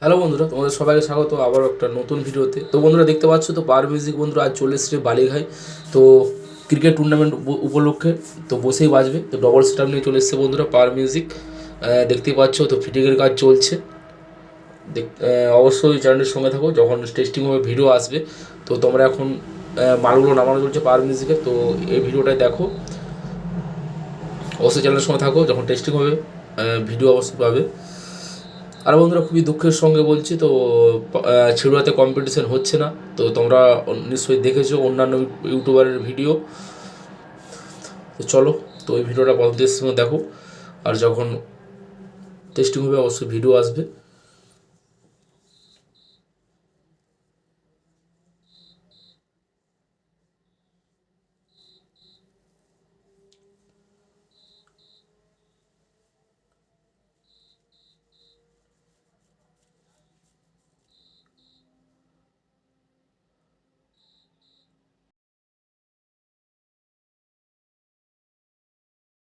Hello বন্ধুরা, তোমাদের সবাইকে স্বাগত আবার একটা নতুন ভিডিওতে। তো বন্ধুরা দেখতে পাচ্ছ তো পাওয়ার মিউজিক বন্ধুরা আজ চলে এসেছে বালিঘাই। তো ক্রিকেট টুর্নামেন্ট উপলক্ষে তো বসেই বাজবে। তো ডবল সেটআপ নিয়ে চলে এসেছে বন্ধুরা পাওয়ার মিউজিক। দেখতেই পাচ্ছ তো ফিটিংয়ের কাজ চলছে। অবশ্যই চ্যানেলের সঙ্গে থাকো, যখন টেস্টিং হবে ভিডিও আসবে। তো তোমরা এখন মালগুলো নামানো চলছে পাওয়ার মিউজিকের, তো এই ভিডিওটাই দেখো। অবশ্যই চ্যানেলের সঙ্গে থাকো, যখন টেস্টিং হবে ভিডিও অবশ্যই পাবে। আর বন্ধুরা খুবই দুঃখের সঙ্গে বলছি, তো ছেড়ুয়াতে কম্পিটিশন হচ্ছে না। তো তোমরা নিশ্চয়ই দেখেছো অন্যান্য ইউটিউবারের ভিডিও। তো চলো, তো এই ভিডিওটা পরবর্তী সময় দেখো, আর যখন টেস্টিং হবে অবশ্যই ভিডিও আসবে।